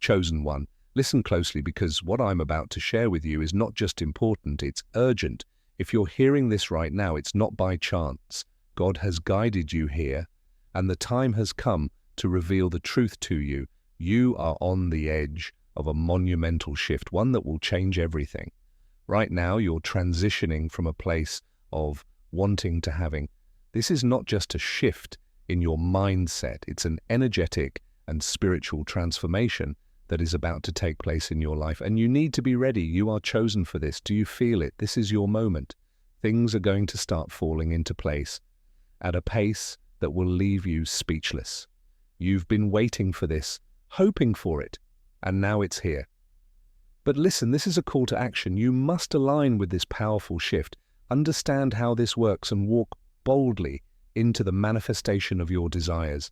chosen one, listen closely because what I'm about to share with you is not just important, it's urgent. If you're hearing this right now, it's not by chance. God has guided you here, and the time has come to reveal the truth to you. You are on the edge of a monumental shift, one that will change everything. Right now, you're transitioning from a place of wanting to having. This is not just a shift in your mindset, it's an energetic and spiritual transformation that is about to take place in your life. And you need to be ready. You are chosen for this. Do you feel it? This is your moment. Things are going to start falling into place at a pace that will leave you speechless. You've been waiting for this, hoping for it, and now it's here. But listen, this is a call to action. You must align with this powerful shift, understand how this works, and walk boldly into the manifestation of your desires.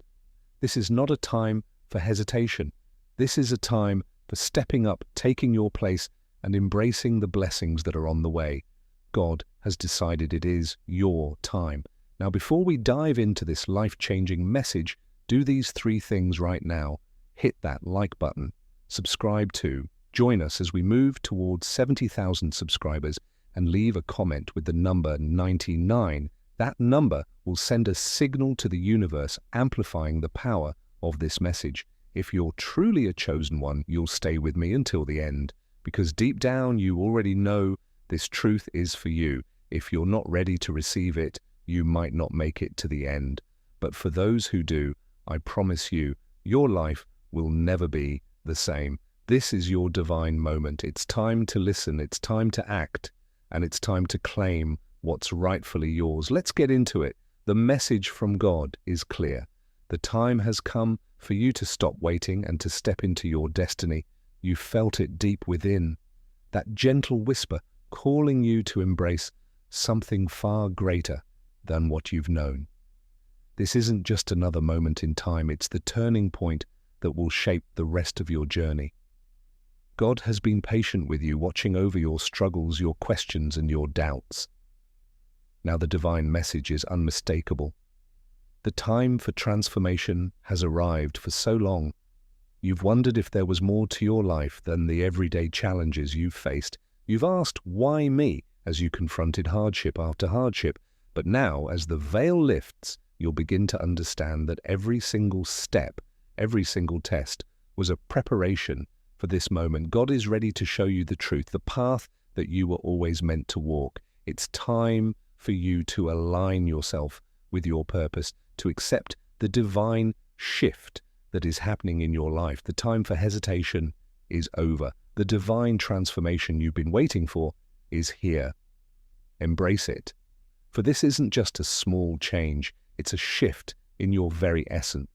This is not a time for hesitation. This is a time for stepping up, taking your place, and embracing the blessings that are on the way. God has decided it is your time. Now, before we dive into this life-changing message, do these 3 things right now. Hit that like button, subscribe to, join us as we move towards 70,000 subscribers, and leave a comment with the number 99. That number will send a signal to the universe, amplifying the power of this message. If you're truly a chosen one, you'll stay with me until the end, because deep down you already know this truth is for you. If you're not ready to receive it, you might not make it to the end. But for those who do, I promise you, your life will never be the same. This is your divine moment. It's time to listen, it's time to act, and it's time to claim what's rightfully yours. Let's get into it. The message from God is clear. The time has come for you to stop waiting and to step into your destiny. You felt it deep within, that gentle whisper calling you to embrace something far greater than what you've known. This isn't just another moment in time, it's the turning point that will shape the rest of your journey. God has been patient with you, watching over your struggles, your questions, and your doubts. Now the divine message is unmistakable. The time for transformation has arrived. For so long, you've wondered if there was more to your life than the everyday challenges you've faced. You've asked, why me, as you confronted hardship after hardship. But now, as the veil lifts, you'll begin to understand that every single step, every single test was a preparation for this moment. God is ready to show you the truth, the path that you were always meant to walk. It's time for you to align yourself with your purpose, to accept the divine shift that is happening in your life. The time for hesitation is over. The divine transformation you've been waiting for is here. Embrace it. For this isn't just a small change, it's a shift in your very essence.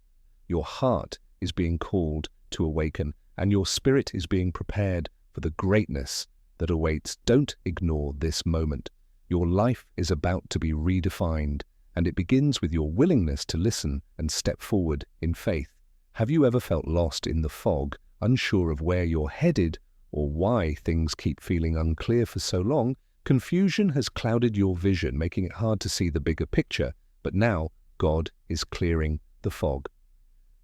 Your heart is being called to awaken, and your spirit is being prepared for the greatness that awaits. Don't ignore this moment. Your life is about to be redefined, and it begins with your willingness to listen and step forward in faith. Have you ever felt lost in the fog, unsure of where you're headed or why things keep feeling unclear for so long? Confusion has clouded your vision, making it hard to see the bigger picture, but now God is clearing the fog.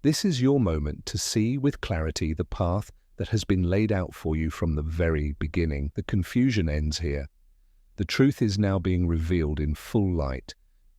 This is your moment to see with clarity the path that has been laid out for you from the very beginning. The confusion ends here. The truth is now being revealed in full light.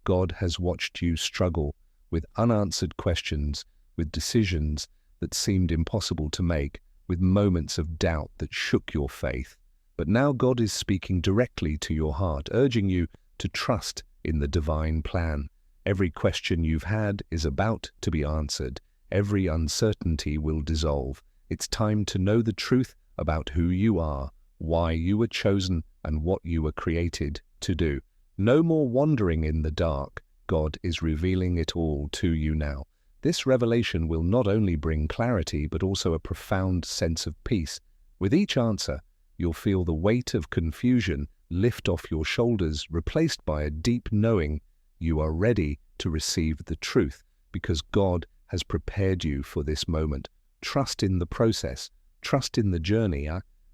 God has watched you struggle with unanswered questions, with decisions that seemed impossible to make, with moments of doubt that shook your faith. But now God is speaking directly to your heart, urging you to trust in the divine plan. Every question you've had is about to be answered. Every uncertainty will dissolve. It's time to know the truth about who you are, why you were chosen, and what you were created to do. No more wandering in the dark. God is revealing it all to you now. This revelation will not only bring clarity, but also a profound sense of peace. With each answer, you'll feel the weight of confusion lift off your shoulders, replaced by a deep knowing you are ready to receive the truth, because God has prepared you for this moment. Trust in the process, trust in the journey,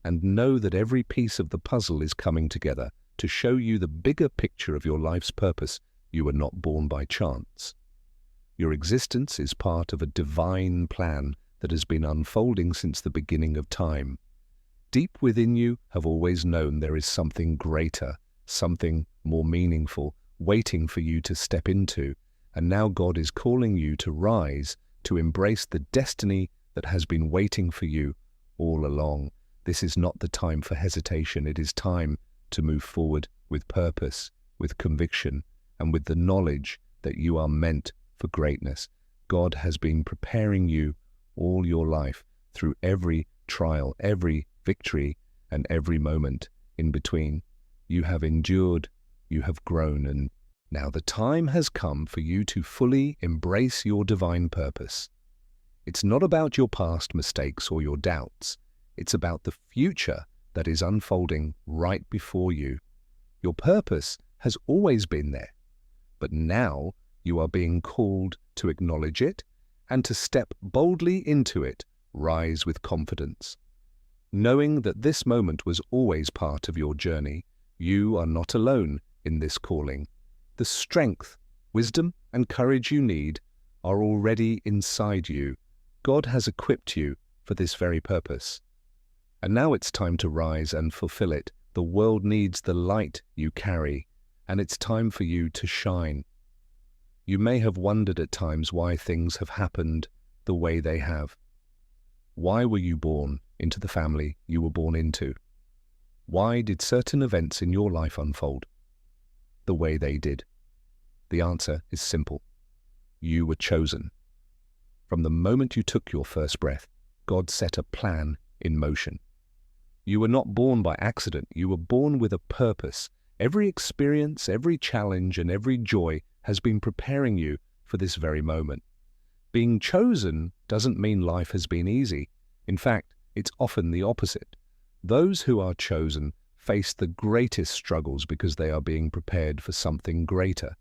and know that every piece of the puzzle is coming together to show you the bigger picture of your life's purpose. You were not born by chance. Your existence is part of a divine plan that has been unfolding since the beginning of time. Deep within you have always known there is something greater, something more meaningful, waiting for you to step into, and now God is calling you to rise, to embrace the destiny that has been waiting for you all along. This is not the time for hesitation. It is time to move forward with purpose, with conviction, and with the knowledge that you are meant for greatness. God has been preparing you all your life through every trial, every victory, and every moment in between. You have endured, you have grown, and now the time has come for you to fully embrace your divine purpose. It's not about your past mistakes or your doubts. It's about the future that is unfolding right before you. Your purpose has always been there, but now you are being called to acknowledge it and to step boldly into it. Rise with confidence. Knowing that this moment was always part of your journey, you are not alone in this calling. The strength, wisdom, and courage you need are already inside you. God has equipped you for this very purpose. And now it's time to rise and fulfill it. The world needs the light you carry, and it's time for you to shine. You may have wondered at times why things have happened the way they have. Why were you born into the family you were born into? Why did certain events in your life unfold the way they did? The answer is simple. You were chosen. From the moment you took your first breath, God set a plan in motion. You were not born by accident. You were born with a purpose. Every experience, every challenge, and every joy has been preparing you for this very moment. Being chosen doesn't mean life has been easy. In fact, it's often the opposite. Those who are chosen face the greatest struggles because they are being prepared for something greater.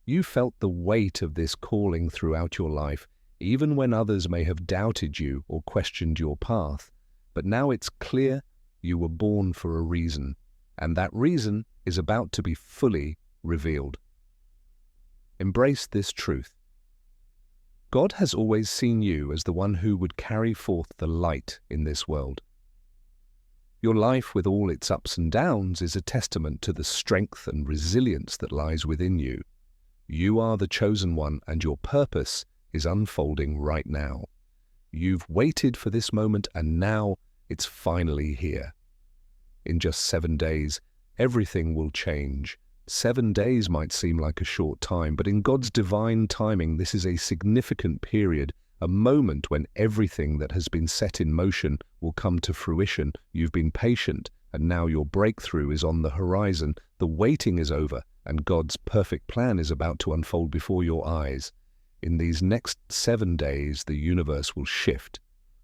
You felt the weight of this calling throughout your life, even when others may have doubted you or questioned your path. But now it's clear you were born for a reason, and that reason is about to be fully revealed. Embrace this truth. God has always seen you as the one who would carry forth the light in this world. Your life, with all its ups and downs, is a testament to the strength and resilience that lies within you. You are the chosen one, and your purpose is unfolding right now. You've waited for this moment, and now it's finally here. In just 7 days, everything will change. 7 days might seem like a short time, but in God's divine timing, this is a significant period, a moment when everything that has been set in motion will come to fruition. You've been patient, and now your breakthrough is on the horizon. The waiting is over, and God's perfect plan is about to unfold before your eyes. In these next 7 days, the universe will shift.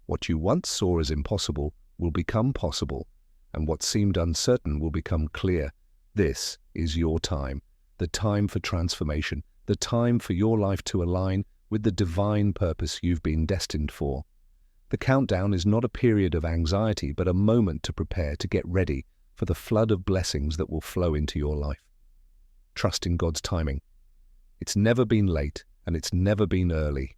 What you once saw as impossible will become possible, and what seemed uncertain will become clear. This is your time, the time for transformation, the time for your life to align with the divine purpose you've been destined for. The countdown is not a period of anxiety, but a moment to prepare, to get ready for the flood of blessings that will flow into your life. Trust in God's timing. It's never been late, and it's never been early.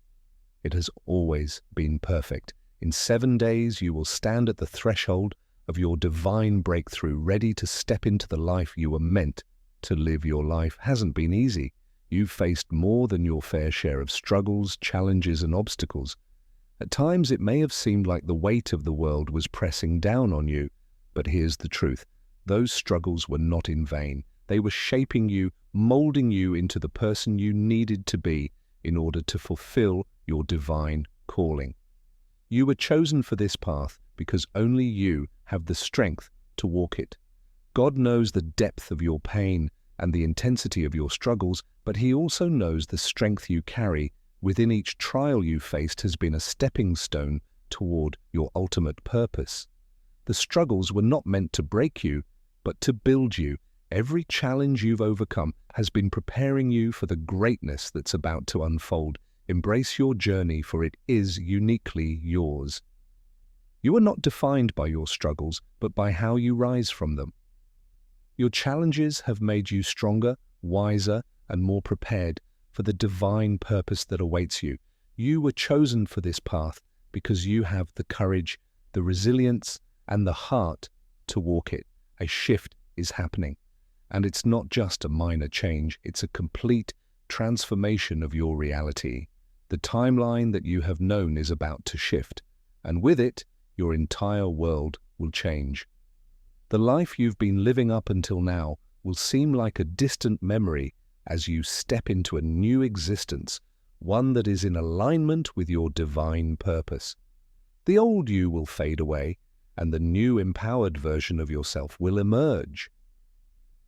It has always been perfect. In 7 days, you will stand at the threshold of your divine breakthrough, ready to step into the life you were meant to live. Your life hasn't been easy. You've faced more than your fair share of struggles, challenges, and obstacles. At times, it may have seemed like the weight of the world was pressing down on you, but here's the truth. Those struggles were not in vain. They were shaping you, molding you into the person you needed to be in order to fulfill your divine calling. You were chosen for this path because only you have the strength to walk it. God knows the depth of your pain and the intensity of your struggles, but He also knows the strength you carry within each trial you faced has been a stepping stone toward your ultimate purpose. The struggles were not meant to break you, but to build you. Every challenge you've overcome has been preparing you for the greatness that's about to unfold. Embrace your journey, for it is uniquely yours. You are not defined by your struggles, but by how you rise from them. Your challenges have made you stronger, wiser, and more prepared for the divine purpose that awaits you. You were chosen for this path, because you have the courage, the resilience, and the heart to walk it. A shift is happening. And it's not just a minor change, it's a complete transformation of your reality. The timeline that you have known is about to shift, and with it, your entire world will change. The life you've been living up until now will seem like a distant memory as you step into a new existence, one that is in alignment with your divine purpose. The old you will fade away, and the new empowered version of yourself will emerge.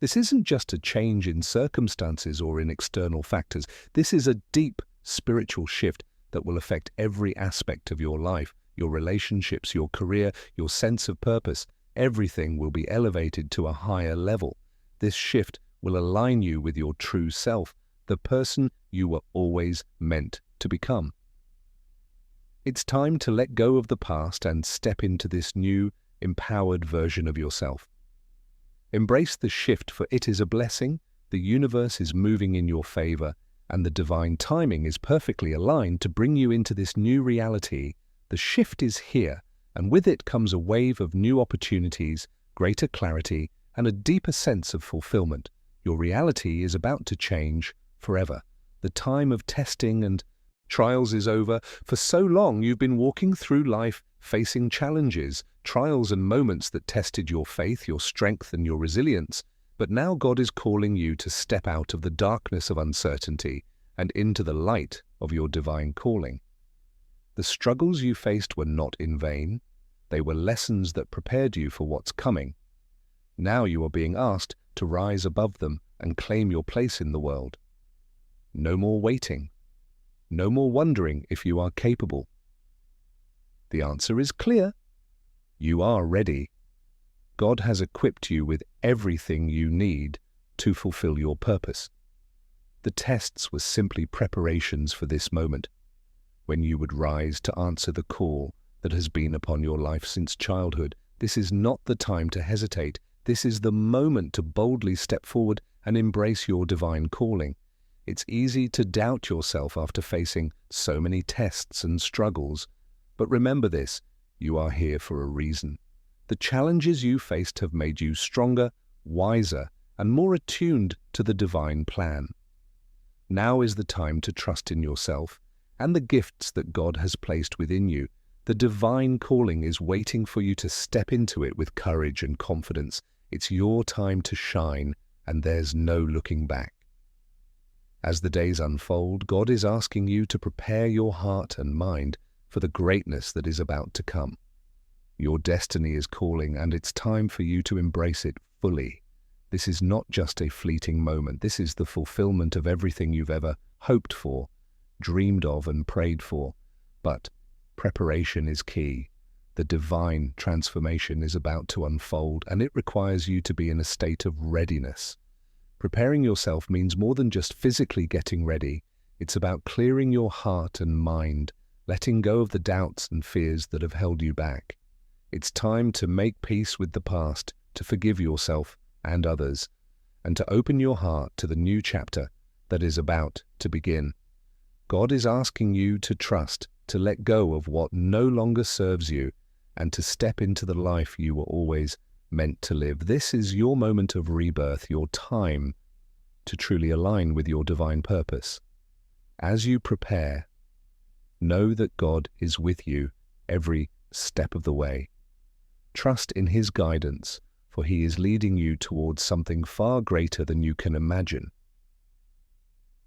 This isn't just a change in circumstances or in external factors. This is a deep spiritual shift that will affect every aspect of your life, your relationships, your career, your sense of purpose. Everything will be elevated to a higher level. This shift will align you with your true self, the person you were always meant to become. It's time to let go of the past and step into this new, empowered version of yourself. Embrace the shift, for it is a blessing, the universe is moving in your favor, and the divine timing is perfectly aligned to bring you into this new reality. The shift is here, and with it comes a wave of new opportunities, greater clarity, and a deeper sense of fulfillment. Your reality is about to change forever. The time of testing and trials is over. For so long you've been walking through life facing challenges, trials and moments that tested your faith, your strength and your resilience. But now God is calling you to step out of the darkness of uncertainty and into the light of your divine calling. The struggles you faced were not in vain. They were lessons that prepared you for what's coming. Now you are being asked to rise above them and claim your place in the world. No more waiting. No more wondering if you are capable. The answer is clear. You are ready. God has equipped you with everything you need to fulfill your purpose. The tests were simply preparations for this moment, when you would rise to answer the call that has been upon your life since childhood. This is not the time to hesitate. This is the moment to boldly step forward and embrace your divine calling. It's easy to doubt yourself after facing so many tests and struggles. But remember this, you are here for a reason. The challenges you faced have made you stronger, wiser, and more attuned to the divine plan. Now is the time to trust in yourself and the gifts that God has placed within you. The divine calling is waiting for you to step into it with courage and confidence. It's your time to shine, and there's no looking back. As the days unfold, God is asking you to prepare your heart and mind for the greatness that is about to come. Your destiny is calling, and it's time for you to embrace it fully. This is not just a fleeting moment. This is the fulfillment of everything you've ever hoped for, dreamed of, and prayed for. But preparation is key. The divine transformation is about to unfold, and it requires you to be in a state of readiness. Preparing yourself means more than just physically getting ready. It's about clearing your heart and mind, letting go of the doubts and fears that have held you back. It's time to make peace with the past, to forgive yourself and others, and to open your heart to the new chapter that is about to begin. God is asking you to trust, to let go of what no longer serves you, and to step into the life you were always meant to live. This is your moment of rebirth, your time to truly align with your divine purpose. As you prepare, know that God is with you every step of the way. Trust in His guidance, for He is leading you towards something far greater than you can imagine.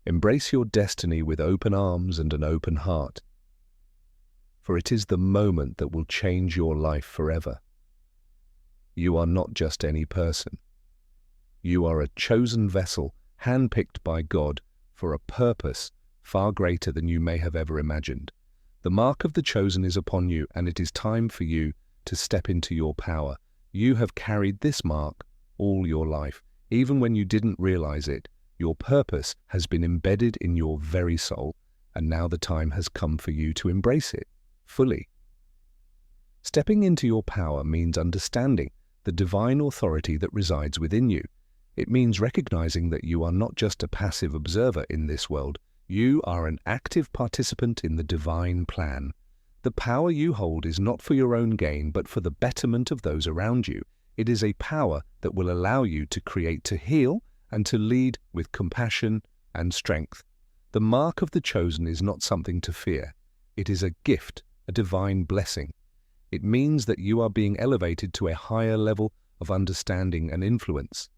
Embrace your destiny with open arms and an open heart, for it is the moment that will change your life forever. You are not just any person. You are a chosen vessel, handpicked by God for a purpose far greater than you may have ever imagined. The mark of the chosen is upon you, and it is time for you to step into your power. You have carried this mark all your life. Even when you didn't realize it, your purpose has been embedded in your very soul, and now the time has come for you to embrace it fully. Stepping into your power means understanding the divine authority that resides within you. It means recognizing that you are not just a passive observer in this world. You are an active participant in the divine plan. The power you hold is not for your own gain, but for the betterment of those around you. It is a power that will allow you to create, to heal, and to lead with compassion and strength. The mark of the chosen is not something to fear. It is a gift, a divine blessing. It means that you are being elevated to a higher level of understanding and influence.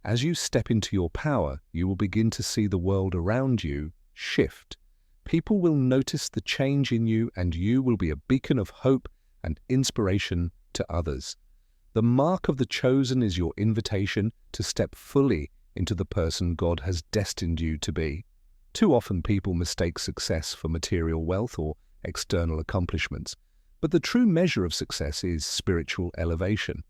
As you step into your power, you will begin to see the world around you shift. People will notice the change in you, and you will be a beacon of hope and inspiration to others. The mark of the chosen is your invitation to step fully into the person God has destined you to be. Too often people mistake success for material wealth or external accomplishments, but the true measure of success is spiritual elevation.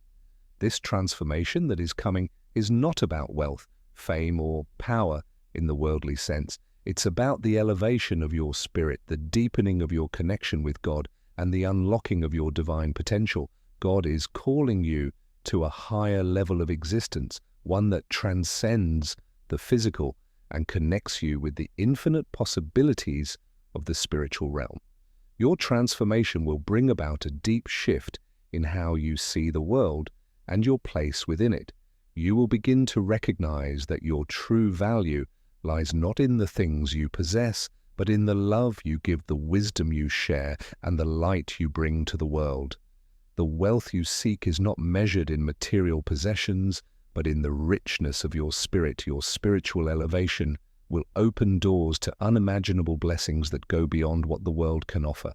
This transformation that is coming is not about wealth, fame, or power in the worldly sense. It's about the elevation of your spirit, the deepening of your connection with God, and the unlocking of your divine potential. God is calling you to a higher level of existence, one that transcends the physical and connects you with the infinite possibilities of the spiritual realm. Your transformation will bring about a deep shift in how you see the world and your place within it. You will begin to recognize that your true value lies not in the things you possess, but in the love you give, the wisdom you share, and the light you bring to the world. The wealth you seek is not measured in material possessions, but in the richness of your spirit. Your spiritual elevation will open doors to unimaginable blessings that go beyond what the world can offer.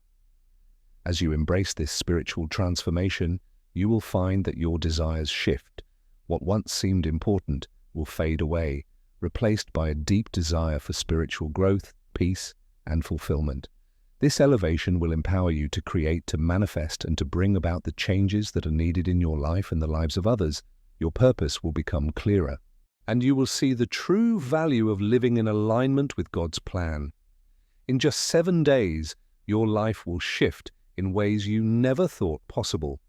As you embrace this spiritual transformation, you will find that your desires shift. What once seemed important will fade away, replaced by a deep desire for spiritual growth, peace, and fulfillment. This elevation will empower you to create, to manifest, and to bring about the changes that are needed in your life and the lives of others. Your purpose will become clearer, and you will see the true value of living in alignment with God's plan. In just 7 days, your life will shift in ways you never thought possible.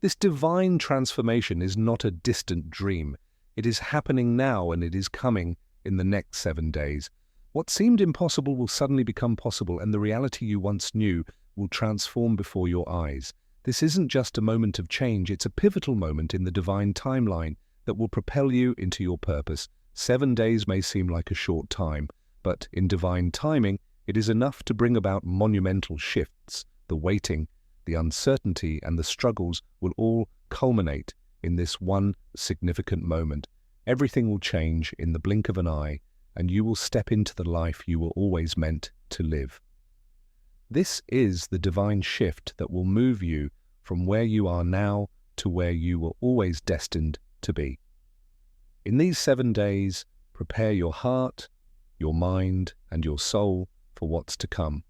This divine transformation is not a distant dream. It is happening now, and it is coming in the next 7 days. What seemed impossible will suddenly become possible, and the reality you once knew will transform before your eyes. This isn't just a moment of change, it's a pivotal moment in the divine timeline that will propel you into your purpose. 7 days may seem like a short time, but in divine timing, it is enough to bring about monumental shifts. The waiting, the uncertainty, and the struggles will all culminate in this one significant moment. Everything will change in the blink of an eye, and you will step into the life you were always meant to live. This is the divine shift that will move you from where you are now to where you were always destined to be. In these 7 days, prepare your heart, your mind, and your soul for what's to come.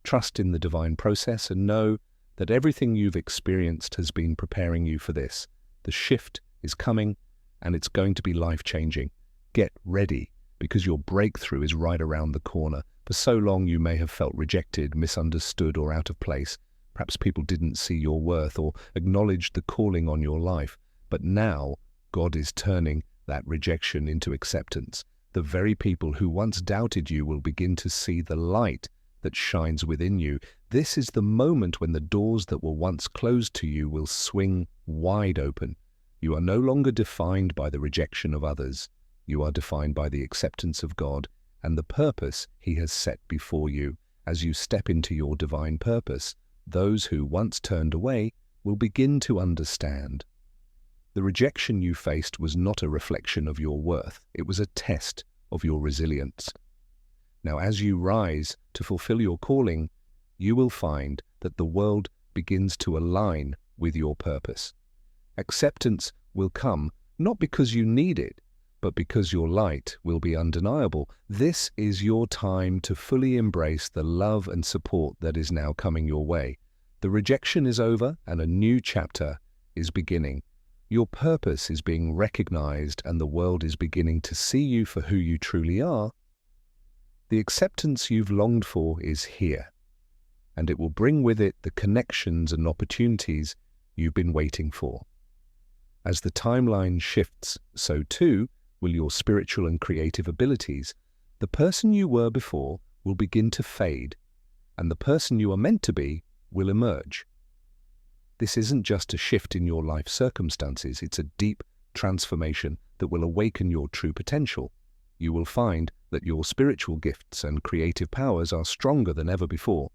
Trust in the divine process and know that everything you've experienced has been preparing you for this. The shift is coming, and it's going to be life-changing. Get ready, because your breakthrough is right around the corner. For so long you may have felt rejected, misunderstood, or out of place. Perhaps people didn't see your worth or acknowledge the calling on your life. But now, God is turning that rejection into acceptance. The very people who once doubted you will begin to see the light that shines within you. This is the moment when the doors that were once closed to you will swing wide open. You are no longer defined by the rejection of others. You are defined by the acceptance of God and the purpose He has set before you. As you step into your divine purpose, those who once turned away will begin to understand. The rejection you faced was not a reflection of your worth. It was a test of your resilience. Now, as you rise to fulfill your calling, you will find that the world begins to align with your purpose. Acceptance will come not because you need it, but because your light will be undeniable. This is your time to fully embrace the love and support that is now coming your way. The rejection is over and a new chapter is beginning. Your purpose is being recognized and the world is beginning to see you for who you truly are. The acceptance you've longed for is here, and it will bring with it the connections and opportunities you've been waiting for. As the timeline shifts, so too will your spiritual and creative abilities. The person you were before will begin to fade, and the person you are meant to be will emerge. This isn't just a shift in your life circumstances, it's a deep transformation that will awaken your true potential. You will find that your spiritual gifts and creative powers are stronger than ever before.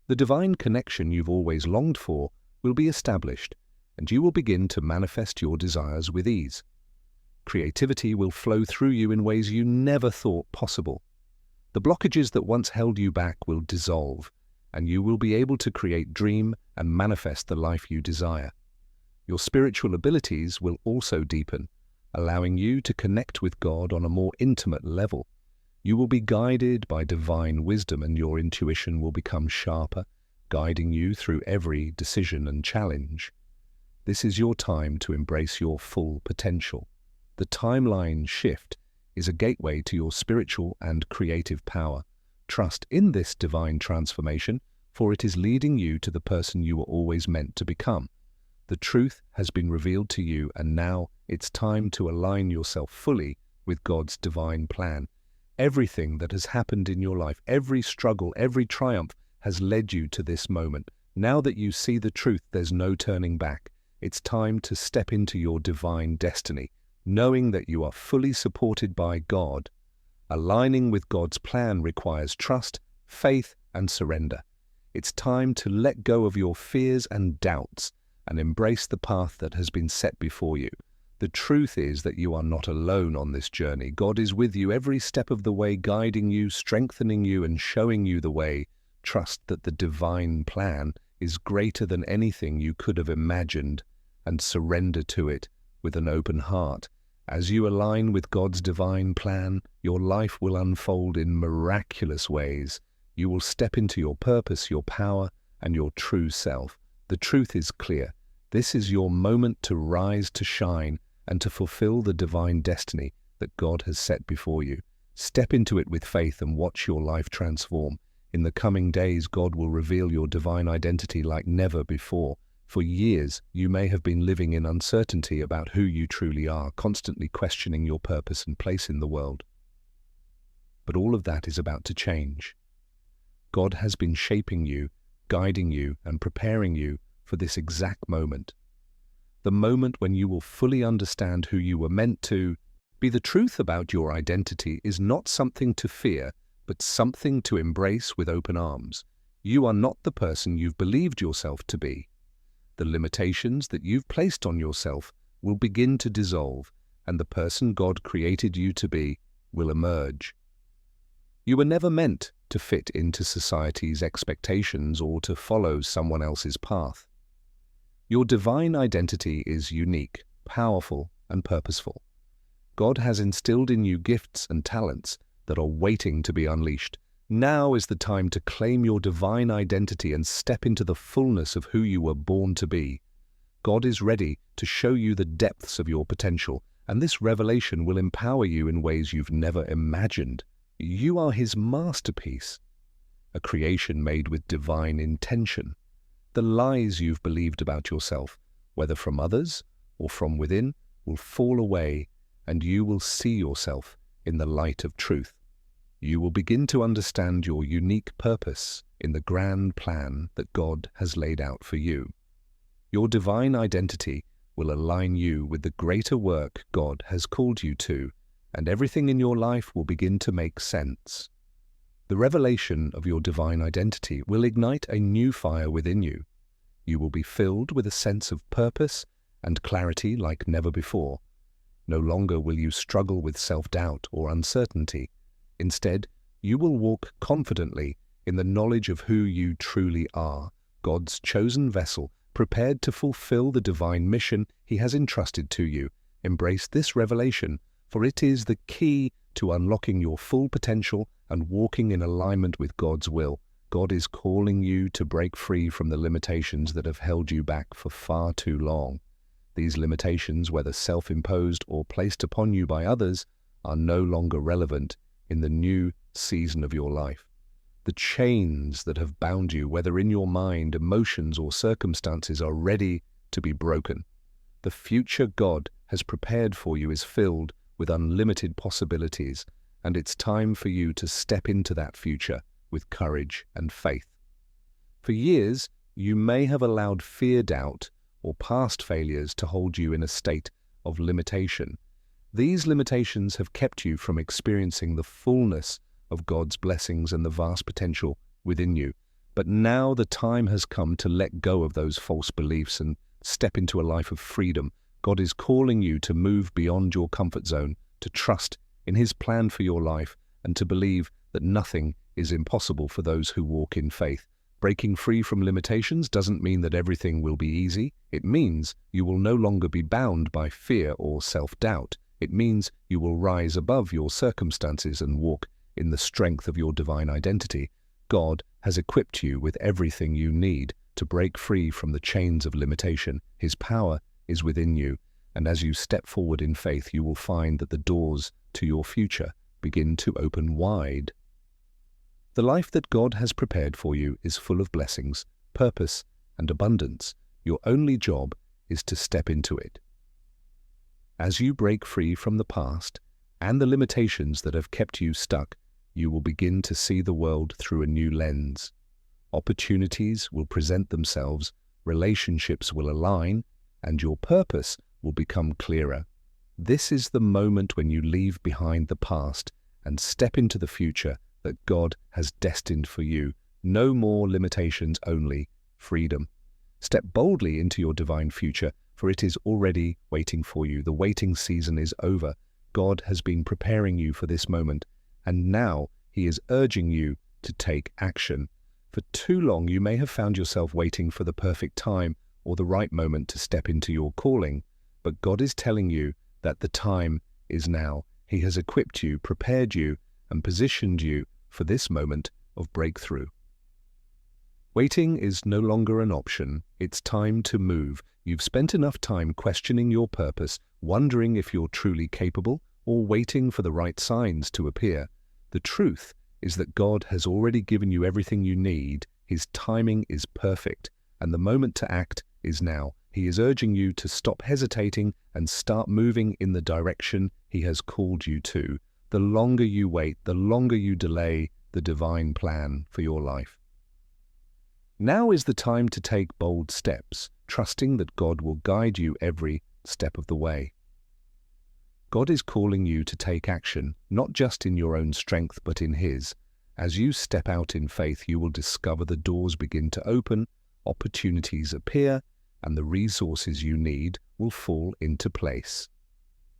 The divine connection you've always longed for will be established, and you will begin to manifest your desires with ease. Creativity will flow through you in ways you never thought possible. The blockages that once held you back will dissolve, and you will be able to dream and manifest the life you desire. Your spiritual abilities will also deepen, allowing you to connect with God on a more intimate level. You will be guided by divine wisdom, and your intuition will become sharper, guiding you through every decision and challenge. This is your time to embrace your full potential. The timeline shift is a gateway to your spiritual and creative power. Trust in this divine transformation, for it is leading you to the person you were always meant to become. The truth has been revealed to you, and now it's time to align yourself fully with God's divine plan. Everything that has happened in your life, every struggle, every triumph, has led you to this moment. Now that you see the truth, there's no turning back. It's time to step into your divine destiny, knowing that you are fully supported by God. Aligning with God's plan requires trust, faith, and surrender. It's time to let go of your fears and doubts and embrace the path that has been set before you. The truth is that you are not alone on this journey. God is with you every step of the way, guiding you, strengthening you, and showing you the way. Trust that the divine plan is greater than anything you could have imagined, and surrender to it with an open heart. As you align with God's divine plan, your life will unfold in miraculous ways. You will step into your purpose, your power, and your true self. The truth is clear. This is your moment to rise, to shine, and to fulfill the divine destiny that God has set before you. Step into it with faith and watch your life transform. In the coming days, God will reveal your divine identity like never before. For years, you may have been living in uncertainty about who you truly are, constantly questioning your purpose and place in the world. But all of that is about to change. God has been shaping you, guiding you, and preparing you for this exact moment. The moment when you will fully understand who you were meant to be. The truth about your identity is not something to fear, but something to embrace with open arms. You are not the person you've believed yourself to be. The limitations that you've placed on yourself will begin to dissolve, and the person God created you to be will emerge. You were never meant to fit into society's expectations or to follow someone else's path. Your divine identity is unique, powerful, and purposeful. God has instilled in you gifts and talents that are waiting to be unleashed. Now is the time to claim your divine identity and step into the fullness of who you were born to be. God is ready to show you the depths of your potential, and this revelation will empower you in ways you've never imagined. You are His masterpiece, a creation made with divine intention. The lies you've believed about yourself, whether from others or from within, will fall away, and you will see yourself in the light of truth. You will begin to understand your unique purpose in the grand plan that God has laid out for you. Your divine identity will align you with the greater work God has called you to, and everything in your life will begin to make sense. The revelation of your divine identity will ignite a new fire within you. You will be filled with a sense of purpose and clarity like never before. No longer will you struggle with self-doubt or uncertainty. Instead, you will walk confidently in the knowledge of who you truly are, God's chosen vessel, prepared to fulfill the divine mission He has entrusted to you. Embrace this revelation, for it is the key to unlocking your full potential and walking in alignment with God's will. God is calling you to break free from the limitations that have held you back for far too long. These limitations, whether self-imposed or placed upon you by others, are no longer relevant in the new season of your life. The chains that have bound you, whether in your mind, emotions, or circumstances, are ready to be broken. The future God has prepared for you is filled with unlimited possibilities, and it's time for you to step into that future with courage and faith. For years, You may have allowed fear, doubt, or past failures to hold you in a state of limitation. These limitations have kept you from experiencing the fullness of God's blessings and the vast potential within you. But now the time has come to let go of those false beliefs and step into a life of freedom. God is calling you to move beyond your comfort zone, to trust in His plan for your life, and to believe that nothing is impossible for those who walk in faith. Breaking free from limitations doesn't mean that everything will be easy. It means you will no longer be bound by fear or self-doubt. It means you will rise above your circumstances and walk in the strength of your divine identity. God has equipped you with everything you need to break free from the chains of limitation. His power is within you, and as you step forward in faith, you will find that the doors to your future begin to open wide. The life that God has prepared for you is full of blessings, purpose, and abundance. Your only job is to step into it. As you break free from the past and the limitations that have kept you stuck, you will begin to see the world through a new lens. Opportunities will present themselves, relationships will align, and your purpose will become clearer. This is the moment when you leave behind the past and step into the future that God has destined for you. No more limitations, only freedom. Step boldly into your divine future, for it is already waiting for you. The waiting season is over. God has been preparing you for this moment, and now He is urging you to take action. For too long you may have found yourself waiting for the perfect time or the right moment to step into your calling, but God is telling you that the time is now. He has equipped you, prepared you, and positioned you for this moment of breakthrough. Waiting is no longer an option. It's time to move. You've spent enough time questioning your purpose, wondering if you're truly capable, or waiting for the right signs to appear. The truth is that God has already given you everything you need. His timing is perfect, and the moment to act is now. He is urging you to stop hesitating and start moving in the direction He has called you to. The longer you wait, the longer you delay the divine plan for your life. Now is the time to take bold steps, trusting that God will guide you every step of the way. God is calling you to take action, not just in your own strength, but in His. As you step out in faith, you will discover the doors begin to open, opportunities appear, and the resources you need will fall into place.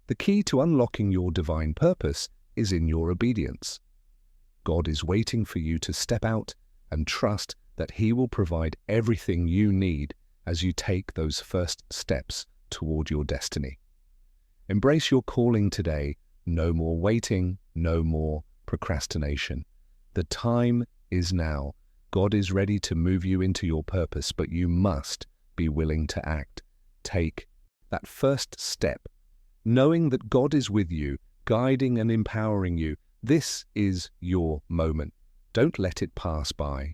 The key to unlocking your divine purpose is in your obedience. God is waiting for you to step out and trust that He will provide everything you need as you take those first steps toward your destiny. Embrace your calling today. No more waiting, no more procrastination. The time is now. God is ready to move you into your purpose, but you must be willing to act. Take that first step, knowing that God is with you, guiding and empowering you. This is your moment. Don't let it pass by.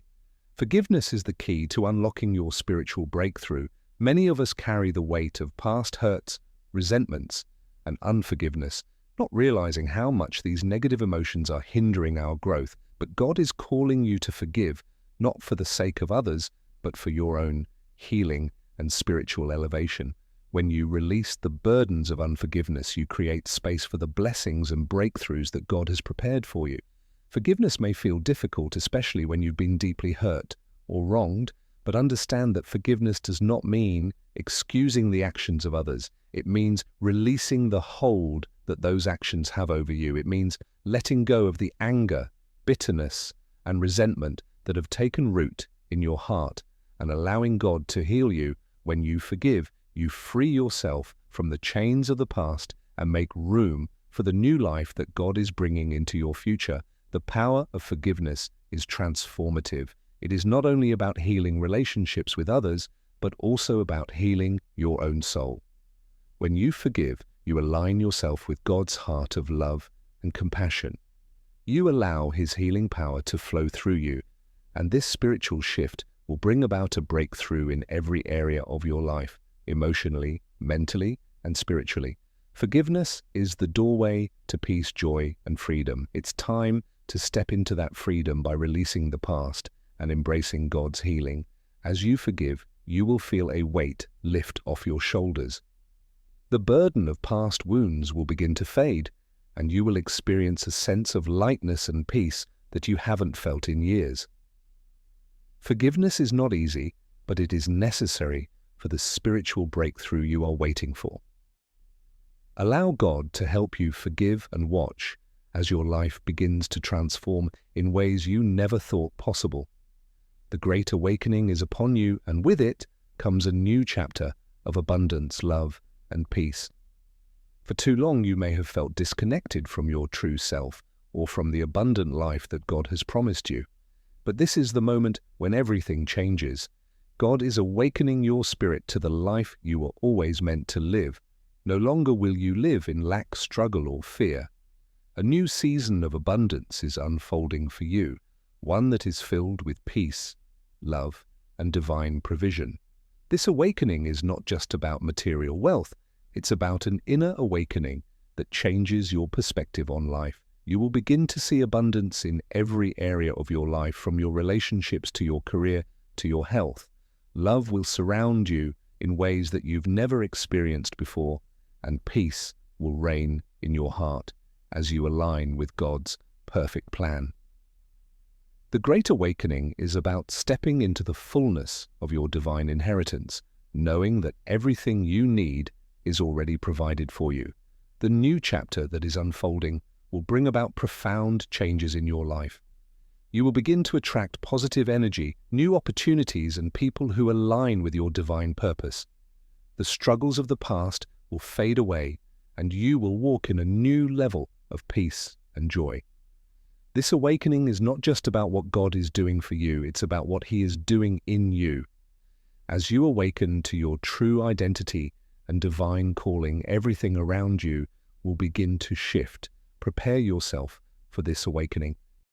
Forgiveness is the key to unlocking your spiritual breakthrough. Many of us carry the weight of past hurts, resentments, and unforgiveness, not realizing how much these negative emotions are hindering our growth. But God is calling you to forgive, not for the sake of others, but for your own healing and spiritual elevation. When you release the burdens of unforgiveness, you create space for the blessings and breakthroughs that God has prepared for you. Forgiveness may feel difficult, especially when you've been deeply hurt or wronged, but understand that forgiveness does not mean excusing the actions of others. It means releasing the hold that those actions have over you. It means letting go of the anger, bitterness, and resentment that have taken root in your heart and allowing God to heal you. When you forgive, you free yourself from the chains of the past and make room for the new life that God is bringing into your future. The power of forgiveness is transformative. It is not only about healing relationships with others, but also about healing your own soul. When you forgive, you align yourself with God's heart of love and compassion. You allow His healing power to flow through you, and this spiritual shift will bring about a breakthrough in every area of your life, emotionally, mentally, and spiritually. Forgiveness is the doorway to peace, joy, and freedom. It's time to step into that freedom by releasing the past and embracing God's healing. As you forgive, you will feel a weight lift off your shoulders. The burden of past wounds will begin to fade, and you will experience a sense of lightness and peace that you haven't felt in years. Forgiveness is not easy, but it is necessary for the spiritual breakthrough you are waiting for. Allow God to help you forgive and watch as your life begins to transform in ways you never thought possible. The Great Awakening is upon you, and with it comes a new chapter of abundance, love, and peace. For too long you may have felt disconnected from your true self or from the abundant life that God has promised you. But this is the moment when everything changes. God is awakening your spirit to the life you were always meant to live. No longer will you live in lack, struggle, or fear. A new season of abundance is unfolding for you, one that is filled with peace, love, and divine provision. This awakening is not just about material wealth, it's about an inner awakening that changes your perspective on life. You will begin to see abundance in every area of your life, from your relationships to your career to your health. Love will surround you in ways that you've never experienced before, and peace will reign in your heart as you align with God's perfect plan. The Great Awakening is about stepping into the fullness of your divine inheritance, knowing that everything you need is already provided for you. The new chapter that is unfolding will bring about profound changes in your life. You will begin to attract positive energy, new opportunities, and people who align with your divine purpose. The struggles of the past will fade away, and you will walk in a new level of peace and joy. This awakening is not just about what God is doing for you, it's about what He is doing in you. As you awaken to your true identity and divine calling, everything around you will begin to shift. Prepare yourself for this awakening.